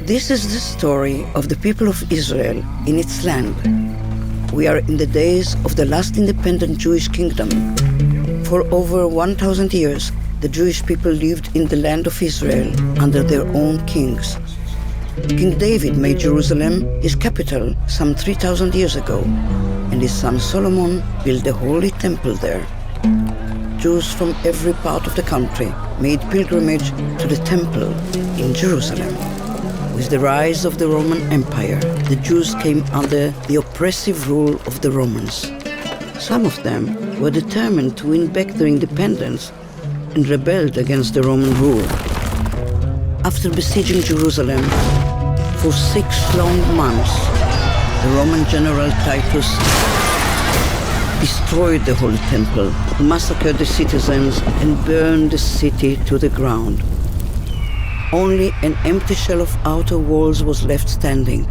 This is the story of the people of Israel in its land. We are in the days of the last independent Jewish kingdom. For over 1,000 years, the Jewish people lived in the land of Israel under their own kings. King David made Jerusalem his capital some 3,000 years ago, and his son Solomon built the Holy Temple there. Jews from every part of the country made pilgrimage to the temple in Jerusalem. With the rise of the Roman Empire, the Jews came under the oppressive rule of the Romans. Some of them were determined to win back their independence and rebelled against the Roman rule. After besieging Jerusalem for 6 long months, the Roman general Titus destroyed the Holy Temple, massacred the citizens, and burned the city to the ground. Only an empty shell of outer walls was left standing,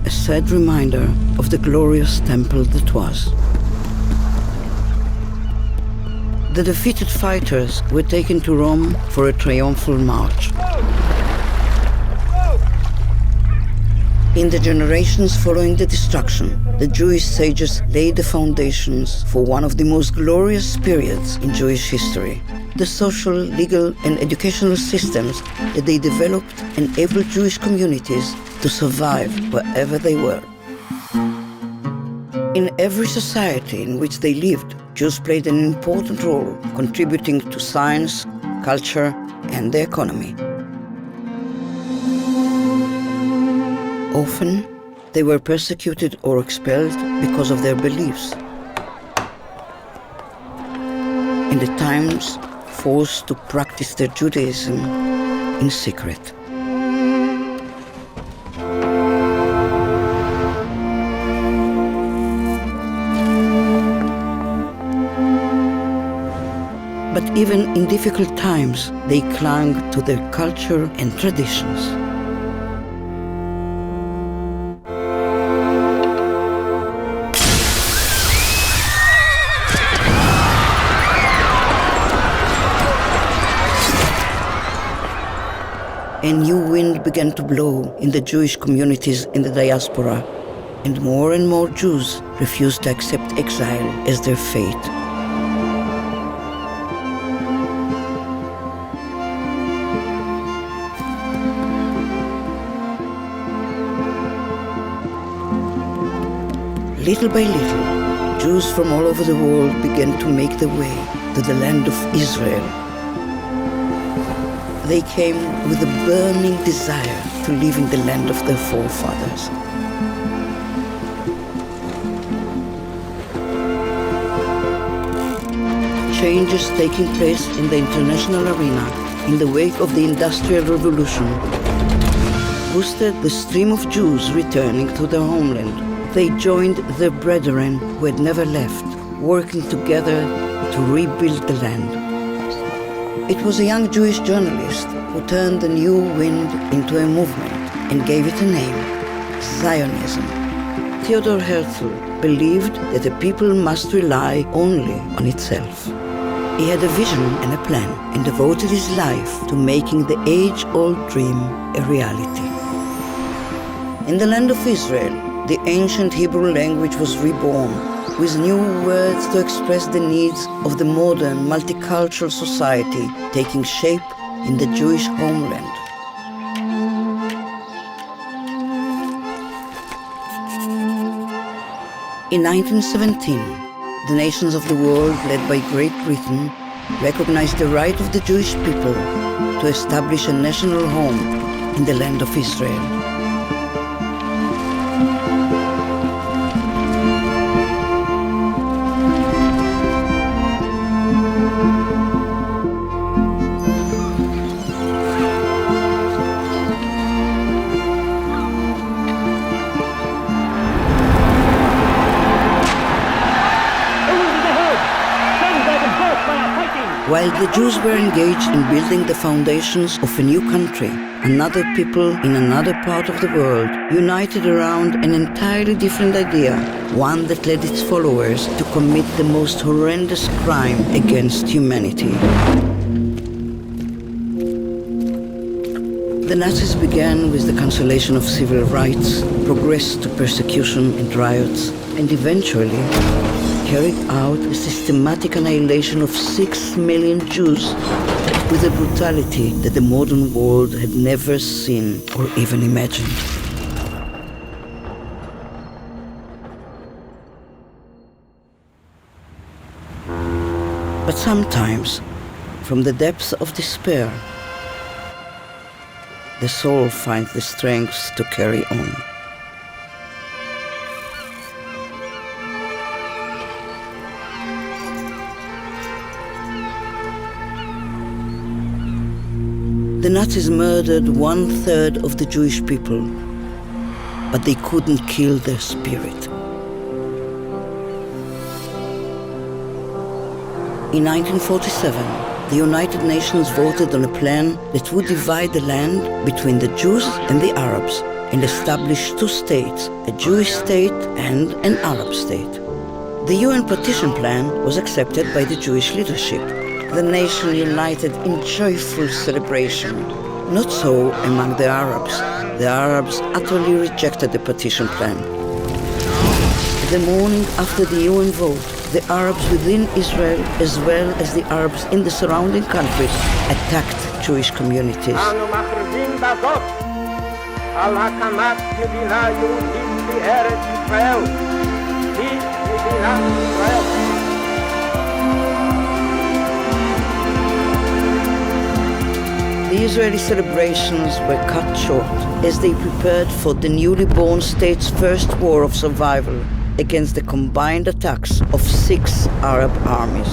a sad reminder of the glorious temple that was. The defeated fighters were taken to Rome for a triumphal march. In the generations following the destruction, the Jewish sages laid the foundations for one of the most glorious periods in Jewish history. The social, legal, and educational systems that they developed enabled Jewish communities to survive wherever they were. In every society in which they lived, Jews played an important role, contributing to science, culture, and the economy. Often, they were persecuted or expelled because of their beliefs, and at times forced to practice their Judaism in secret. But even in difficult times, they clung to their culture and traditions. A new wind began to blow in the Jewish communities in the diaspora, and more Jews refused to accept exile as their fate. Little by little, Jews from all over the world began to make their way to the land of Israel. They came with a burning desire to live in the land of their forefathers. Changes taking place in the international arena in the wake of the Industrial Revolution boosted the stream of Jews returning to their homeland. They joined their brethren who had never left, working together to rebuild the land. It was a young Jewish journalist who turned the new wind into a movement and gave it a name, Zionism. Theodor Herzl believed that a people must rely only on itself. He had a vision and a plan and devoted his life to making the age-old dream a reality. In the land of Israel, the ancient Hebrew language was reborn, with new words to express the needs of the modern multicultural society taking shape in the Jewish homeland. In 1917, the nations of the world, led by Great Britain, recognized the right of the Jewish people to establish a national home in the land of Israel. While the Jews were engaged in building the foundations of a new country, another people in another part of the world united around an entirely different idea, one that led its followers to commit the most horrendous crime against humanity. The Nazis began with the cancellation of civil rights, progressed to persecution and riots, and eventually carried out a systematic annihilation of 6 million Jews with a brutality that the modern world had never seen or even imagined. But sometimes, from the depths of despair, the soul finds the strength to carry on. The Nazis murdered 1/3 of the Jewish people, but they couldn't kill their spirit. In 1947, the United Nations voted on a plan that would divide the land between the Jews and the Arabs and establish 2 states, a Jewish state and an Arab state. The UN partition plan was accepted by the Jewish leadership. The nation united in joyful celebration. Not so among the Arabs. The Arabs utterly rejected the partition plan. The morning after the UN vote, the Arabs within Israel, as well as the Arabs in the surrounding countries, attacked Jewish communities. The Israeli celebrations were cut short as they prepared for the newly born state's first war of survival against the combined attacks of 6 Arab armies.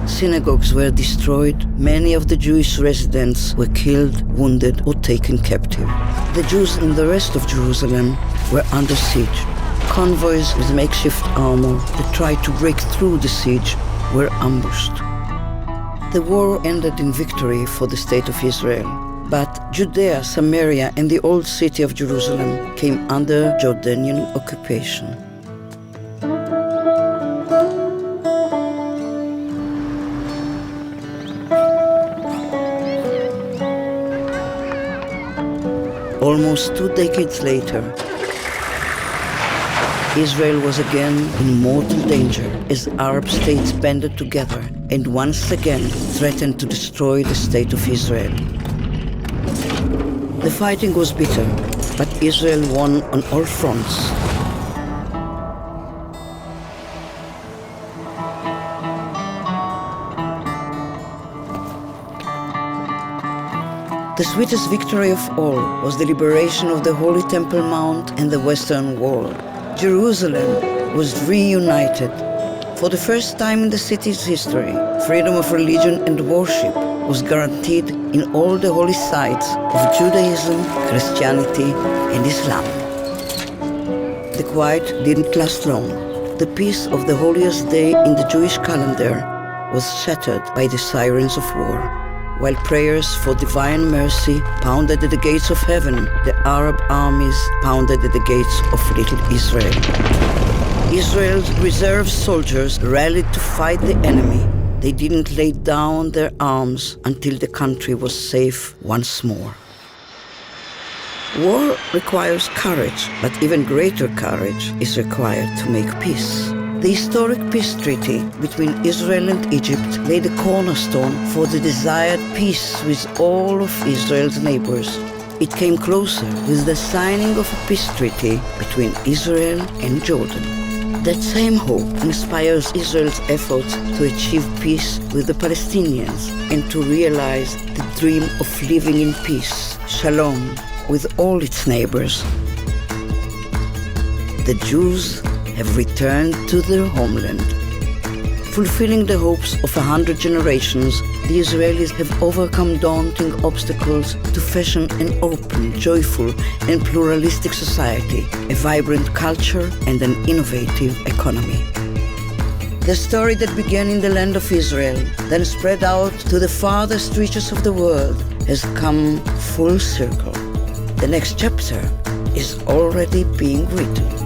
Synagogues were destroyed, many of the Jewish residents were killed, wounded, or taken captive. The Jews in the rest of Jerusalem were under siege. Convoys with makeshift armor that tried to break through the siege were ambushed. The war ended in victory for the State of Israel, but Judea, Samaria, and the old city of Jerusalem came under Jordanian occupation. Almost 2 decades later, Israel was again in mortal danger as Arab states banded together and once again threatened to destroy the State of Israel. The fighting was bitter, but Israel won on all fronts. The sweetest victory of all was the liberation of the Holy Temple Mount and the Western Wall. Jerusalem was reunited. For the first time in the city's history, freedom of religion and worship was guaranteed in all the holy sites of Judaism, Christianity, and Islam. The quiet didn't last long. The peace of the holiest day in the Jewish calendar was shattered by the sirens of war. While prayers for divine mercy pounded at the gates of heaven, the Arab armies pounded at the gates of little Israel. Israel's reserve soldiers rallied to fight the enemy. They didn't lay down their arms until the country was safe once more. War requires courage, but even greater courage is required to make peace. The historic peace treaty between Israel and Egypt laid a cornerstone for the desired peace with all of Israel's neighbors. It came closer with the signing of a peace treaty between Israel and Jordan. That same hope inspires Israel's efforts to achieve peace with the Palestinians and to realize the dream of living in peace, shalom, with all its neighbors. The Jews have returned to their homeland. Fulfilling the hopes of 100 generations, the Israelis have overcome daunting obstacles to fashion an open, joyful, and pluralistic society, a vibrant culture, and an innovative economy. The story that began in the land of Israel, then spread out to the farthest reaches of the world, has come full circle. The next chapter is already being written.